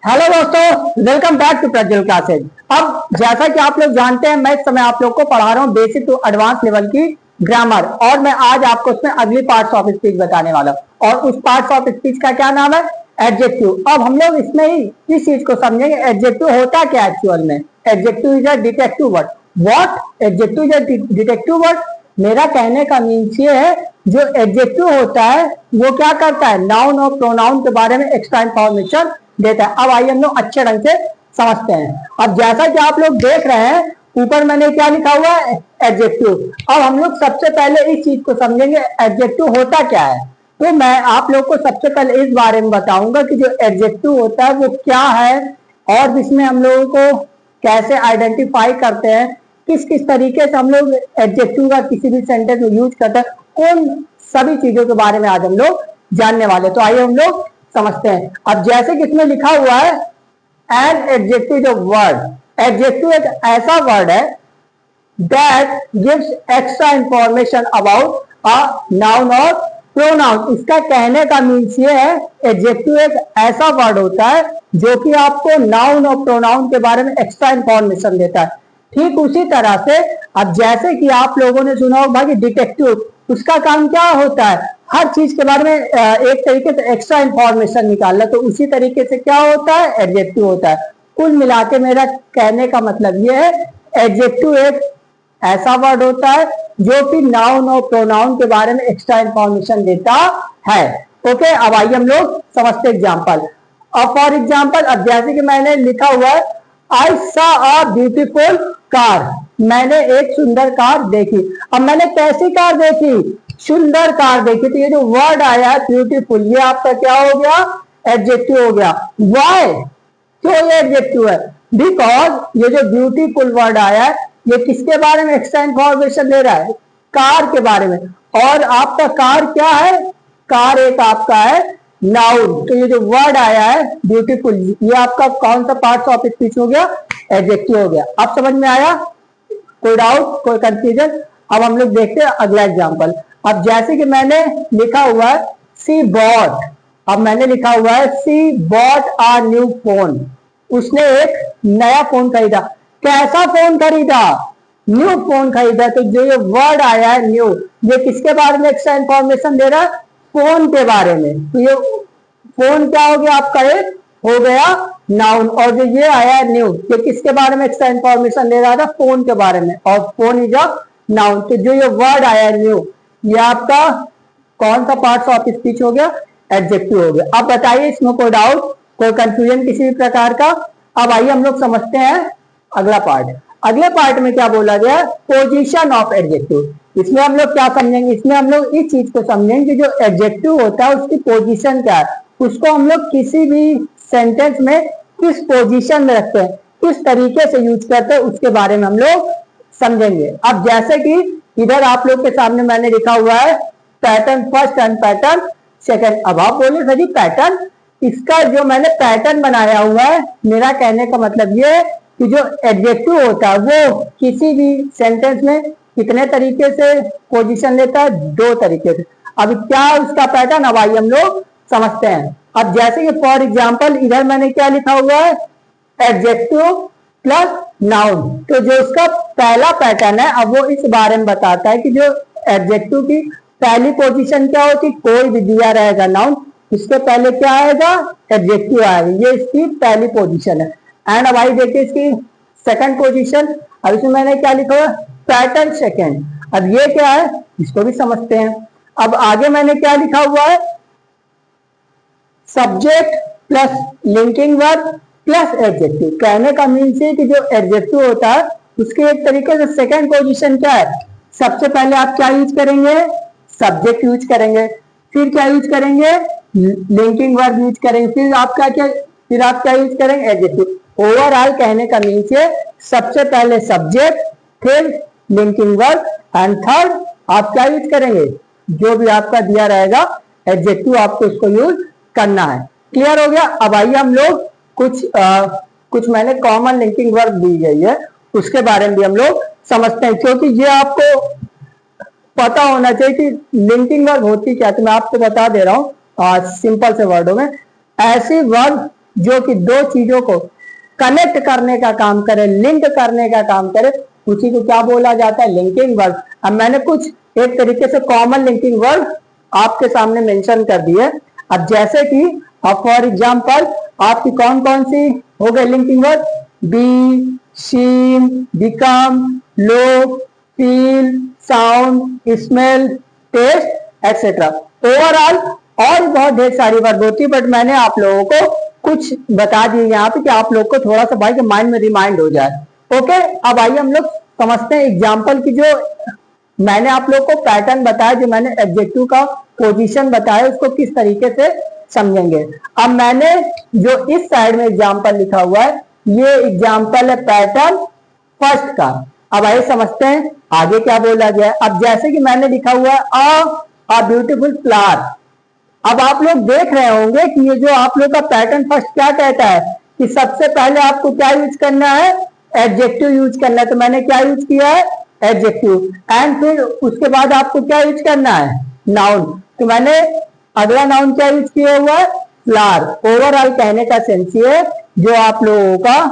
Hello दोस्तों, welcome back to Prajwal classes. अब जैसा कि आप लोग जानते हैं, मैं इस समय आप लोग को पढ़ा रहा हूँ बेसिक टू एडवांस लेवल की ग्रामर, और मैं आज आपको उसमें अगली पार्ट्स ऑफ स्पीच बताने वाला हूँ। और उस पार्ट्स ऑफ स्पीच का क्या नाम है? एडजेक्टिव। अब हम लोग इसमें ही इस चीज को समझेंगे, एडजेक्टिव होता क्या एक्चुअल में। Adjective is a detective word. What? Adjective is a detective word. मेरा कहने का मीन्स ये है, जो एडजेक्टिव होता है वो क्या करता है, नाउन और प्रोनाउन के बारे में एक्स्ट्रा इंफॉर्मेशन देता है। अब आइए हम लोग अच्छे ढंग से समझते हैं। अब जैसा कि आप लोग देख रहे हैं, ऊपर मैंने क्या लिखा हुआ है, एडजेक्टिव। अब हम लोग सबसे पहले इस चीज को समझेंगे, एडजेक्टिव होता क्या है। तो मैं आप लोग को सबसे पहले इस बारे में बताऊंगा कि जो एडजेक्टिव होता है वो क्या है, और इसमें हम लोगों को कैसे आइडेंटिफाई करते हैं, किस किस तरीके से हम लोग एडजेक्टिव का किसी भी सेंटेंस में यूज करते हैं, उन सभी चीजों के बारे में आज हम लोग जानने वाले। तो आइए हम लोग समझते हैं। अब जैसे कि इसमें लिखा हुआ है, an adjective is a word. Adjective एक ऐसा वर्ड है that gives extra information about a noun और प्रोनाउन। इसका कहने का मीन्स ये है, एडजेक्टिव एक ऐसा वर्ड होता है जो कि आपको नाउन और प्रोनाउन के बारे में एक्स्ट्रा इंफॉर्मेशन देता है। ठीक उसी तरह से अब जैसे कि आप लोगों ने सुना होगा कि डिटेक्टिव, उसका काम क्या होता है, हर चीज के बारे में एक तरीके से एक्स्ट्रा इंफॉर्मेशन निकालना। तो उसी तरीके से क्या होता है, एडजेक्टिव होता है। कुल मिला के मेरा कहने का मतलब ये है, एडजेक्टिव एक ऐसा वर्ड होता है जो कि नाउन और प्रोनाउन के बारे में एक्स्ट्रा इंफॉर्मेशन देता है। ओके, अब आइए हम लोग समझते एग्जाम्पल। अब फॉर एग्जाम्पल, अब जैसे कि मैंने लिखा हुआ है, I saw a beautiful car. मैंने एक सुंदर कार देखी। अब मैंने कैसी कार देखी? सुंदर कार देखी। तो ये जो वर्ड आया है ब्यूटीफुल, ये आपका क्या हो गया, एडजेक्टिव हो गया। वाई? क्यों ये एडजेक्टिव है? बिकॉज ये जो ब्यूटीफुल वर्ड आया है, ये किसके बारे में एक्स्ट्रा इंफॉर्मेशन दे रहा है? कार के बारे में। और आपका कार क्या है? कार एक आपका है नाउन। तो ये जो वर्ड आया है ब्यूटीफुल, ये आपका कौन सा पार्ट ऑफ स्पीच हो गया? एडजेक्टिव हो गया। अब समझ में आया? कोई डाउट, कोई कंफ्यूजन? अब हम लोग देखते हैं अगला एग्जांपल। अब जैसे कि मैंने लिखा हुआ है, सी बॉट। अब मैंने लिखा हुआ है, सी बॉट अ न्यू फोन। उसने एक नया फोन खरीदा। कैसा फोन खरीदा? न्यू फोन खरीदा। तो जो ये वर्ड आया है न्यू, ये किसके बारे में एक्स्ट्रा इंफॉर्मेशन दे रहा है? फोन के बारे में। तो ये फोन क्या हो गया आपका? एक हो गया नाउन। और जो ये आया है न्यू, ये किसके बारे में एक्स्ट्रा इंफॉर्मेशन दे रहा था? फोन के बारे में। और फोन इज अ नाउन। तो जो ये वर्ड आया है न्यू, ये आपका कौन सा पार्ट ऑफ स्पीच हो गया? एडजेक्टिव हो गया। अब बताइए, इसमें कोई डाउट, कोई कंफ्यूजन किसी भी प्रकार का? अब आइए हम लोग समझते हैं अगला पार्ट। अगले पार्ट में क्या बोला गया? Position of adjective. इसमें हम लोग क्या समझेंगे? इसमें हम लोग इस चीज को समझेंगे कि जो एडजेक्टिव होता है उसकी पोजीशन क्या है, उसको हम लोग किसी भी सेंटेंस में किस पोजीशन में रखते हैं, किस तरीके से यूज करते हैं, उसके बारे में हम लोग समझेंगे। अब जैसे कि इधर आप लोग के सामने मैंने लिखा हुआ है pattern first and pattern second. अब आप बोले सर जी पैटर्न, इसका जो मैंने पैटर्न बनाया हुआ है, मेरा कहने का मतलब ये है कि जो एडजेक्टिव होता है वो किसी भी सेंटेंस में कितने तरीके से पोजीशन लेता है? दो तरीके से। अब क्या उसका पैटर्न, अब आइए हम लोग समझते हैं। अब जैसे कि फॉर एग्जाम्पल, इधर मैंने क्या लिखा हुआ है, एडजेक्टिव प्लस नाउन। तो जो उसका पहला पैटर्न है, अब वो इस बारे में बताता है कि जो एडजेक्टिव की पहली पोजीशन क्या होती, कोई भी दिया रहेगा नाउन, इसके पहले क्या आएगा? एडजेक्टिव आएगा। ये इसकी पहली पोजीशन है। एंड अब आई देखिए इसकी सेकंड पोजीशन। अब इसमें मैंने क्या लिखा हुआ? Pattern second. अब ये क्या है, इसको भी समझते हैं। अब आगे मैंने क्या लिखा हुआ है, subject plus linking verb plus adjective. कहने का मीन्स है कि जो एडजेक्टिव होता है उसके एक तरीके से सेकंड पोजीशन क्या है, सबसे पहले आप क्या यूज करेंगे? सब्जेक्ट यूज करेंगे। फिर क्या यूज करेंगे? लिंकिंग वर्ब यूज करेंगे। फिर आप क्या यूज करेंगे? एडजेक्टिव। ओवरऑल कहने का मीन्स है, सबसे पहले सब्जेक्ट, फिर लिंकिंग वर्ब, एंड थर्ड आप क्या यूज करेंगे? जो भी आपका दिया रहेगा एडजेक्टिव, आपको उसको यूज करना है। क्लियर हो गया? अब आइए हम लोग कुछ मैंने कॉमन लिंकिंग वर्ब दी गई है, उसके बारे में भी हम लोग समझते हैं, क्योंकि ये आपको पता होना चाहिए कि लिंकिंग वर्ब होती क्या। तो मैं आपको बता दे रहा हूँ सिंपल से वर्डों में। ऐसी वर्ब जो कि दो चीजों को कनेक्ट करने का काम करे, लिंक करने का काम करे, उसी को क्या बोला जाता है, लिंकिंग वर्ड। अब मैंने कुछ एक तरीके से कॉमन लिंकिंग वर्ड आपके सामने मेंशन कर दिए। अब जैसे कि अब फॉर एग्जांपल आपकी कौन कौन सी हो गए linking word, be, seem, become, look, feel, sound, smell, taste etcetera. Overall और बहुत ढेर सारी वर्ड होती है, बट मैंने आप लोगों को कुछ बता दिए यहाँ पे कि आप लोग को थोड़ा सा भाई के माइंड में रिमाइंड हो जाए। ओके, अब आइए हम लोग समझते हैं एग्जाम्पल की। जो मैंने आप लोग को पैटर्न बताया, जो मैंने एडजेक्टिव का पोजीशन बताया, उसको किस तरीके से समझेंगे। अब मैंने जो इस साइड में एग्जाम्पल लिखा हुआ है, ये एग्जाम्पल है पैटर्न फर्स्ट का। अब आइए समझते हैं आगे क्या बोला गया है। अब जैसे कि मैंने लिखा हुआ है अ ब्यूटीफुल फ्लावर। अब आप लोग देख रहे होंगे कि ये जो आप लोग का पैटर्न फर्स्ट क्या कहता है कि सबसे पहले आपको क्या यूज करना है, एडजेक्टिव यूज करना है। तो मैंने क्या यूज किया है, एडजेक्टिव। एंड फिर उसके बाद आपको क्या यूज करना है, नाउन। तो मैंने अगला नाउन क्या यूज किया हुआ है, फ्लावर। ओवरऑल कहने का सेंस ये है, जो आप लोगों का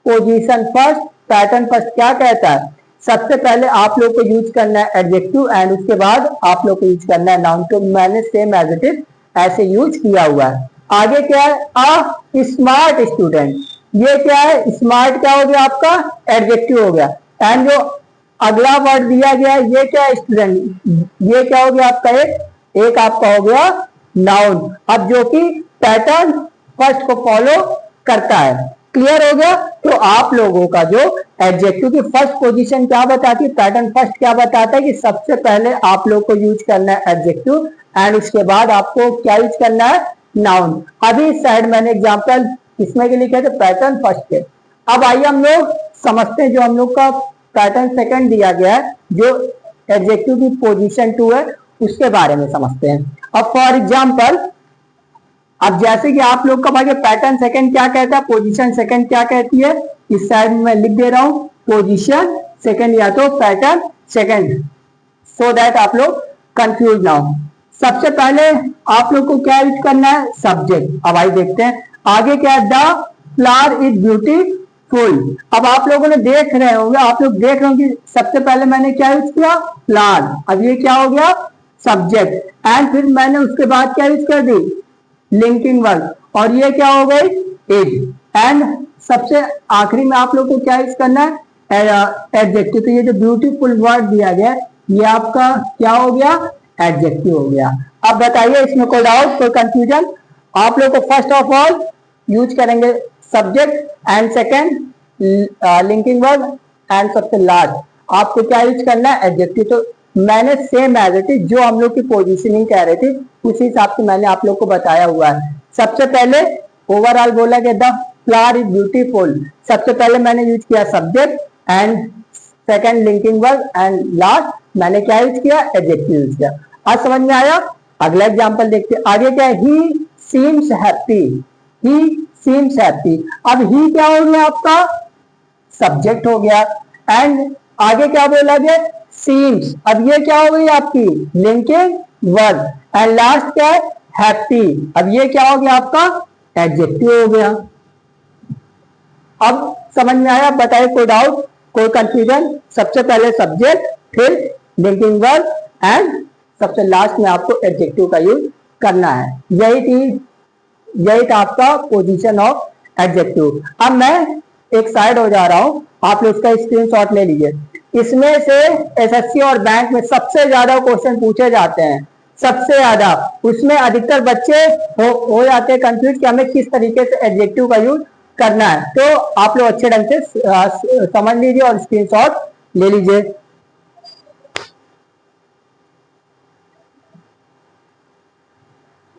पोजीशन फर्स्ट, पैटर्न फर्स्ट क्या कहता है, सबसे पहले आप लोग को यूज करना है एडजेक्टिव एंड उसके बाद आप लोग को यूज करना है नाउन। तो मैंने सेम एज इट इज ऐसे यूज किया हुआ है। आगे क्या है, अ स्मार्ट स्टूडेंट। ये क्या है, स्मार्ट क्या हो गया आपका, एडजेक्टिव हो गया। एंड जो अगला वर्ड दिया गया है, ये क्या है, स्टूडेंट। ये क्या हो गया आपका, एक आपका हो गया नाउन। अब जो कि पैटर्न फर्स्ट को फॉलो करता है। क्लियर हो गया। तो आप लोगों का जो एडजेक्टिव की फर्स्ट पोजीशन क्या बताती है, पैटर्न फर्स्ट क्या बताता है कि सबसे पहले आप लोग को यूज करना है एडजेक्टिव एंड उसके बाद आपको क्या यूज करना है, नाउन। अभी इस साइड मैंने एग्जांपल इसमें के लिखे थे पैटर्न फर्स्ट के। अब आइए हम लोग समझते हैं जो हम लोग का पैटर्न सेकंड दिया गया है, जो एडजेक्टिव की पोजीशन 2 है, उसके बारे में समझते हैं। अब फॉर एग्जांपल, अब जैसे कि आप लोग का भाई पैटर्न सेकंड क्या कहता है, पोजीशन सेकंड क्या कहती है, इस साइड में मैं लिख दे रहा हूं पोजीशन सेकंड या तो पैटर्न सेकंड, सो दैट आप लोग कंफ्यूज ना हो। सबसे पहले आप लोग को क्या यूज करना है, सब्जेक्ट। अब आइए देखते हैं आगे क्या है, द फ्लावर इज ब्यूटीफुल। अब आप लोगों ने देख रहे होंगे, आप लोग देख रहे होंगे सबसे पहले मैंने क्या यूज किया, फ्लावर। अब ये क्या हो गया, सब्जेक्ट। एंड फिर मैंने उसके बाद क्या यूज कर दी, लिंकिंग वर्ड। और ये क्या हो गई, इज। एंड सबसे आखिरी में आप लोग को क्या यूज करना है, एडजेक्टिव। तो ये जो ब्यूटीफुल वर्ड दिया गया ये आपका क्या हो गया, एडजेक्टिव हो गया। अब बताइए इसमें कोई डाउट, कोई कंफ्यूजन। आप लोग को फर्स्ट ऑफ ऑल यूज करेंगे subject and second linking word and सबसे लास्ट आपको क्या यूज करना है, एडजेक्टिव। तो मैंने सेम एज इट इज जो हम लोग की पोजीशनिंग कह रहे थे उसी हिसाब से मैंने आप लोग को बताया हुआ है। सबसे पहले ओवरऑल बोला गया द फ्लावर इज ब्यूटीफुल। सबसे पहले मैंने यूज किया subject and second linking word and last मैंने क्या यूज किया, एडजेक्टिव यूज किया। आज समझ में आया। अगला एग्जांपल देखते हैं। आगे क्या है, ही सीम्स हैप्पी। ही सीम्स हैप्पी। अब ही क्या हो गया आपका, सब्जेक्ट हो गया। एंड आगे क्या बोला गया, सीम्स। अब ये क्या हो गई आपकी, लिंकिंग वर्ड। एंड लास्ट क्या है, हैप्पी। अब ये क्या हो गया आपका, एडजेक्टिव हो गया। अब समझ में आया, बताइए कोई डाउट, कोई कंफ्यूजन। सबसे पहले सब्जेक्ट, फिर लिंकिंग वर्ड एंड सबसे लास्ट में आपको एडजेक्टिव का यूज करना है। यही था आपका पोजीशन ऑफ एडजेक्टिव। अब मैं एक साइड हो जा रहा हूं, आप लोग इसका स्क्रीनशॉट ले लीजिए। इसमें से एसएससी और बैंक में सबसे ज्यादा क्वेश्चन पूछे जाते हैं, सबसे ज्यादा। उसमें अधिकतर बच्चे हो जाते हैं कंफ्यूज कि हमें किस तरीके से एडजेक्टिव का यूज करना है। तो आप लोग अच्छे ढंग से समझ लीजिए और स्क्रीनशॉट ले लीजिए।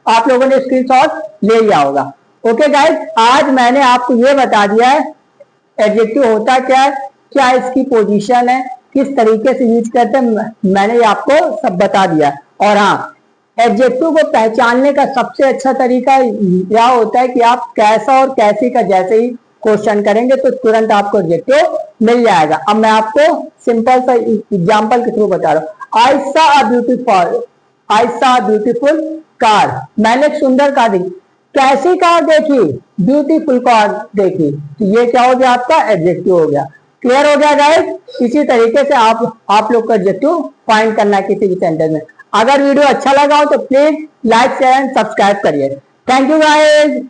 आप लोगों ने स्क्रीनशॉट ले लिया होगा। ओके गाइस, आज मैंने आपको ये बता दिया है एडजेक्टिव होता क्या है, क्या इसकी पोजीशन है, किस तरीके से यूज करते हैं, मैंने आपको सब बता दिया। और हाँ, एडजेक्टिव को पहचानने का सबसे अच्छा तरीका यह होता है कि आप कैसा और कैसी का जैसे ही क्वेश्चन करेंगे तो तुरंत आपको एडजेक्टिव मिल जाएगा। अब मैं आपको सिंपल सा एग्जांपल के थ्रू बता रहा हूँ। I saw a beautiful car. मैंने एक सुंदर कार देखी। कैसी कार देखी, ब्यूटीफुल कार देखी, तो ये क्या हो गया आपका एडजेक्टिव हो गया। क्लियर हो गया गाइस। इसी तरीके से आप लोग को एडजेक्टिव फाइंड करना है किसी भी सेंटेंस में। अगर वीडियो अच्छा लगा हो तो please like share and subscribe करिए। Thank you guys.